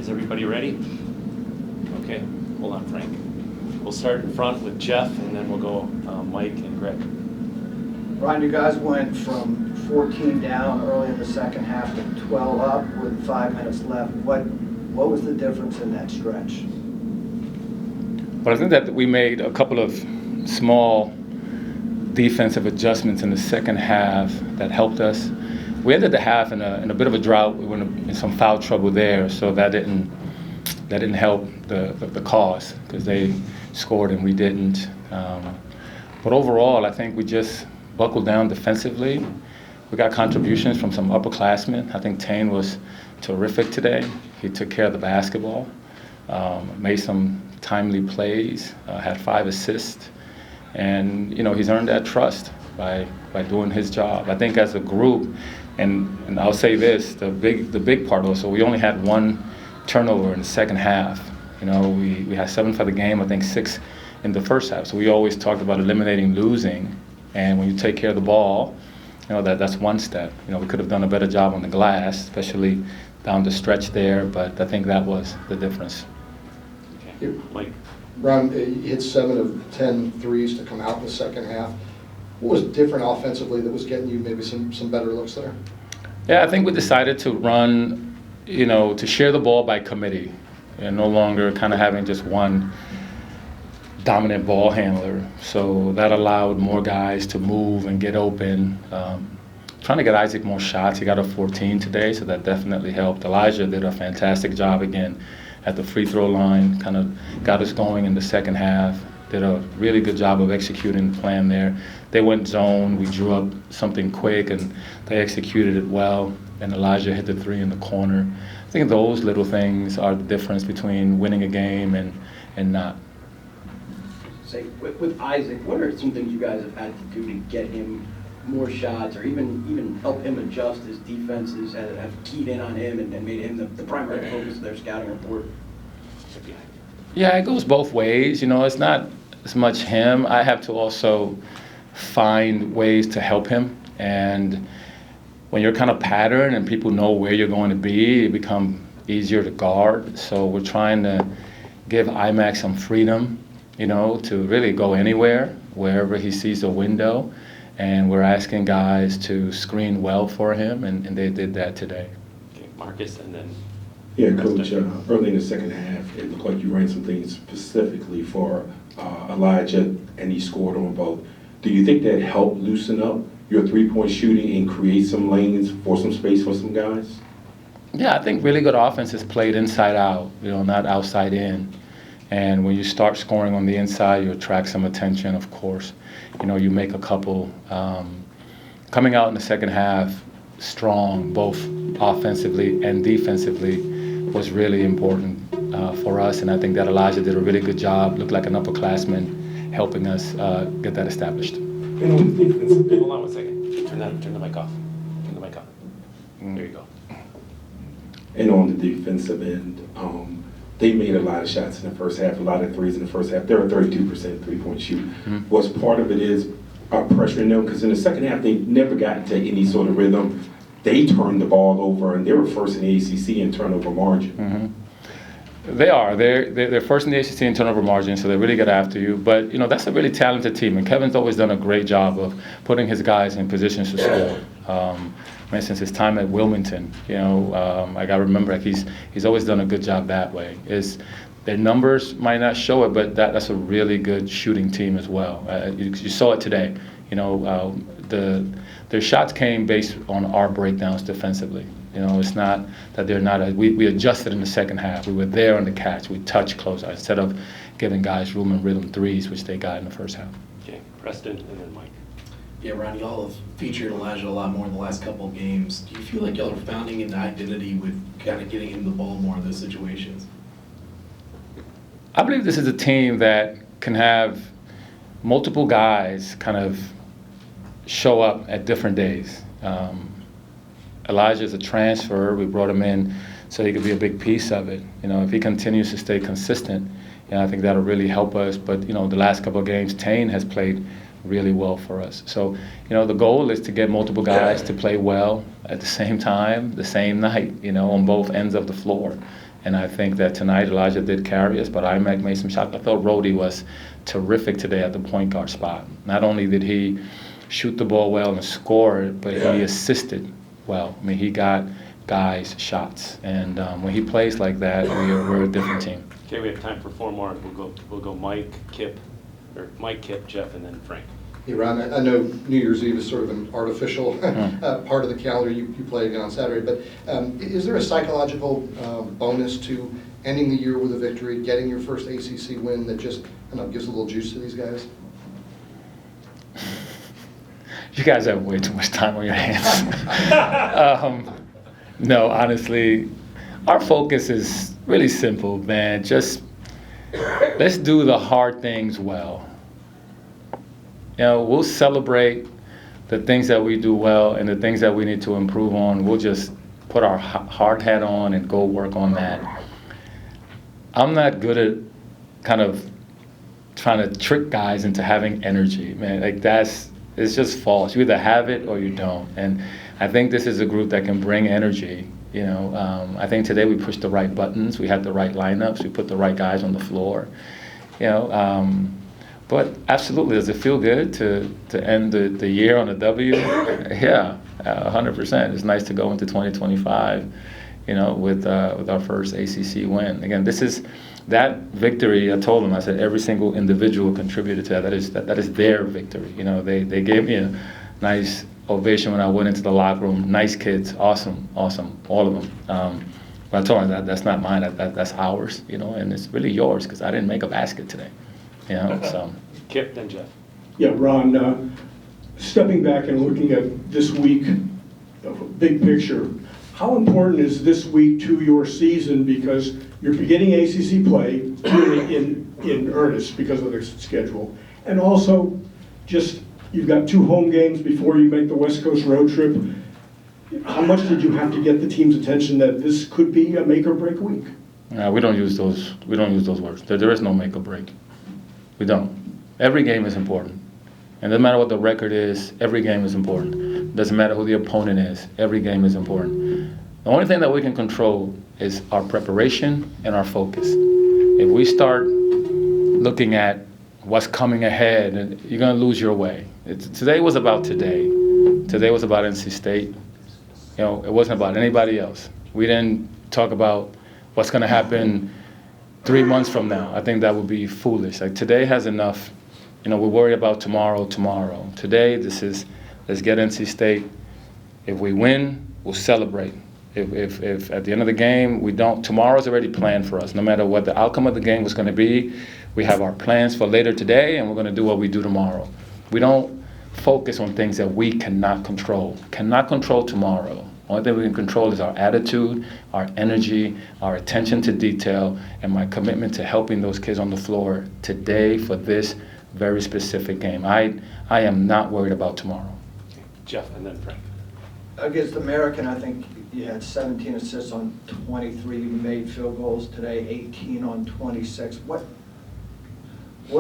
is everybody ready? Okay, hold on, Frank. We'll start in front with Jeff, and then we'll go Mike and Greg. Ron, you guys went from 14 down early in the second half to 12 up with 5 minutes left. What was the difference in that stretch? Well, I think that we made a couple of small defensive adjustments in the second half that helped us. We ended the half in a bit of a drought. We were in some foul trouble there, so that didn't help the cause because they scored and we didn't. But overall, I think we just buckled down defensively. We got contributions from some upperclassmen. I think Tane was terrific today. He took care of the basketball, made some timely plays, had 5 assists, and he's earned that trust by doing his job. I think as a group, and I'll say this, the big part also, we only had 1 turnover in the second half. We had 7 for the game, I think 6 in the first half. So we always talked about eliminating losing, and when you take care of the ball, that's one step. We could have done a better job on the glass, especially down the stretch there, but I think that was the difference. Okay, Mike. Ron, you hit 7 of 10 threes to come out in the second half. What was different offensively that was getting you maybe some better looks there? Yeah, I think we decided to run, to share the ball by committee and no longer kind of having just one dominant ball handler. So that allowed more guys to move and get open. Trying to get Isaac more shots. He got a 14 today, so that definitely helped. Elijah did a fantastic job again at the free throw line, kind of got us going in the second half. Did a really good job of executing the plan there. They went zone, we drew up something quick, and they executed it well, and Elijah hit the 3 in the corner. I think those little things are the difference between winning a game and not. Say, with Isaac, what are some things you guys have had to do to get him more shots, or even help him adjust his defenses, have keyed in on him and made him the primary focus of their scouting report? Yeah, it goes both ways. It's not as much him. I have to also find ways to help him. And when you're kind of patterned and people know where you're going to be, it becomes easier to guard. So we're trying to give IMAX some freedom, to really go anywhere, wherever he sees a window. And we're asking guys to screen well for him, and they did that today. Okay, Marcus, and then... Yeah, Coach, early in the second half, it looked like you ran some things specifically for Elijah, and he scored on both. Do you think that helped loosen up your three-point shooting and create some lanes for some space for some guys? Yeah, I think really good offense is played inside out, not outside in. And when you start scoring on the inside, you attract some attention, of course. You make a couple. Coming out in the second half strong, both offensively and defensively, was really important for us, and I think that Elijah did a really good job, looked like an upperclassman, helping us get that established. Hold on 1 second. Turn the mic off. Turn the mic off. There you go. And on the defensive end, they made a lot of shots in the first half, a lot of threes in the first half. They're a 32% three-point shoot. Mm-hmm. Was part of it is pressuring them, because in the second half, they never got into any sort of rhythm. They turned the ball over, and they were first in the ACC in turnover margin. Mm-hmm. They are. They're first in the ACC in turnover margin, so they really get after you. But, that's a really talented team, and Kevin's always done a great job of putting his guys in positions to score. For instance, his time at Wilmington, I got to remember, he's always done a good job that way. Their numbers might not show it, but that's a really good shooting team as well. You saw it today. Their shots came based on our breakdowns defensively. It's not that they're not. We adjusted in the second half. We were there on the catch. We touched closeout instead of giving guys room and rhythm threes, which they got in the first half. Okay, Preston, and then Mike. Yeah, Ron, y'all have featured Elijah a lot more in the last couple of games. Do you feel like y'all are founding an identity with kind of getting him the ball more in those situations? I believe this is a team that can have multiple guys kind of show up at different days. Elijah is a transfer. We brought him in so he could be a big piece of it. If he continues to stay consistent, I think that'll really help us. But, the last couple of games, Tane has played really well for us. So, the goal is to get multiple guys to play well at the same time, the same night, on both ends of the floor. And I think that tonight Elijah did carry us, but IMAC made some shots. I thought Rhodey was terrific today at the point guard spot. Not only did he shoot the ball well and score, but he assisted well. I mean, he got guys shots. And when he plays like that, we're a different team. Okay, we have time for 4 more. We'll go Mike, Kip, Jeff, and then Frank. Hey, Ron, I know New Year's Eve is sort of an artificial part of the calendar. You play again on Saturday, but is there a psychological bonus to ending the year with a victory, getting your first ACC win that just gives a little juice to these guys? You guys have way too much time on your hands. No, honestly, our focus is really simple, man. Just let's do the hard things well. We'll celebrate the things that we do well and the things that we need to improve on. We'll just put our hard hat on and go work on that. I'm not good at kind of trying to trick guys into having energy, man. It's just false. You either have it or you don't. And I think this is a group that can bring energy. I think today we pushed the right buttons. We had the right lineups. We put the right guys on the floor. But absolutely, does it feel good to end the year on a W? Yeah, 100%. It's nice to go into 2025, with our first ACC win. Again, this is that victory. I told them, I said, every single individual contributed to that. That is their victory. They gave me a nice ovation when I went into the locker room. Nice kids, awesome, all of them. But I told them that's not mine. That's ours. And it's really yours because I didn't make a basket today. So. Kip, then Jeff. Yeah, Ron, stepping back and looking at this week, big picture, how important is this week to your season? Because you're beginning ACC play really in earnest because of the schedule. And also, you've got 2 home games before you make the West Coast road trip. How much did you have to get the team's attention that this could be a make or break week? We don't use those words. There is no make or break. We don't. Every game is important. And no matter what the record is, every game is important. Doesn't matter who the opponent is, every game is important. The only thing that we can control is our preparation and our focus. If we start looking at what's coming ahead, you're going to lose your way. Today was about today. Today was about NC State. It wasn't about anybody else. We didn't talk about what's going to happen 3 months from now. I think that would be foolish. Today has enough. We worry about tomorrow. Today, let's get NC State. If we win, we'll celebrate. If at the end of the game we don't, tomorrow's already planned for us. No matter what the outcome of the game was going to be, we have our plans for later today, and we're going to do what we do tomorrow. We don't focus on things that we cannot control. Cannot control tomorrow. Only thing we can control is our attitude, our energy, our attention to detail, and my commitment to helping those kids on the floor today for this very specific game. I am not worried about tomorrow. Okay. Jeff, and then Frank. Against American, I think you had 17 assists on 23 made field goals today, 18 on 26. What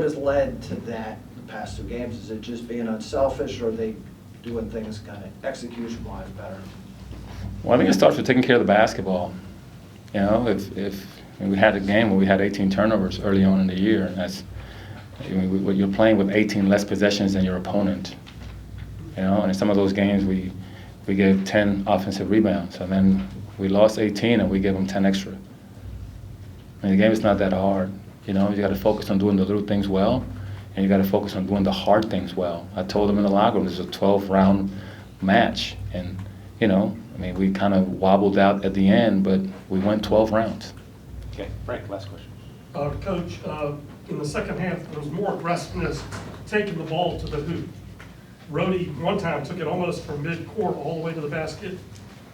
has led to that the past 2 games? Is it just being unselfish, or are they doing things kind of execution-wise better? Well, I think it starts with taking care of the basketball. If we had a game where we had 18 turnovers early on in the year, and that's you're playing with 18 less possessions than your opponent. And in some of those games we gave 10 offensive rebounds, and then we lost 18 and we gave them 10 extra. The game is not that hard. You got to focus on doing the little things well, and you got to focus on doing the hard things well. I told them in the locker room this is a 12-round match, and we kind of wobbled out at the end, but we went 12 rounds. Okay, Frank, last question. Coach, in the second half, there was more aggressiveness taking the ball to the hoop. Rhodey one time took it almost from mid-court all the way to the basket,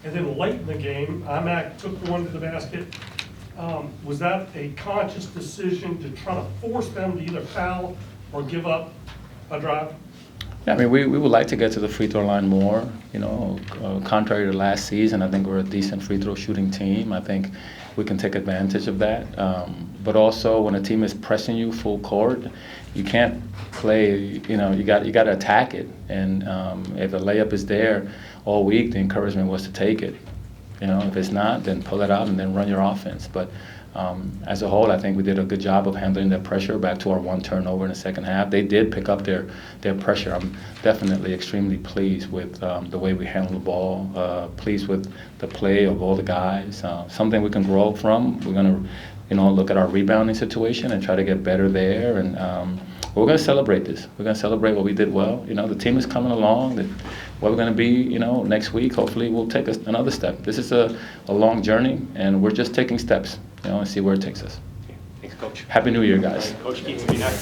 and then late in the game, IMAC took one to the basket. Was that a conscious decision to try to force them to either foul or give up a drive? Yeah, we would like to get to the free throw line more. Contrary to last season, I think we're a decent free throw shooting team. I think we can take advantage of that. But also, when a team is pressing you full court, you can't play. You got to attack it. And if a layup is there all week, the encouragement was to take it. If it's not, then pull it out and then run your offense. But as a whole, I think we did a good job of handling that pressure. Back to our 1 turnover in the second half, they did pick up their pressure. I'm definitely extremely pleased with the way we handled the ball. Pleased with the play of all the guys. Something we can grow from. We're going to, look at our rebounding situation and try to get better there. And we're going to celebrate this. We're going to celebrate what we did well. The team is coming along. What we're going to be, next week, hopefully we'll take another step. This is a long journey, and we're just taking steps, and see where it takes us. Thanks, Coach. Happy New Year, guys. Coach Keats will be next.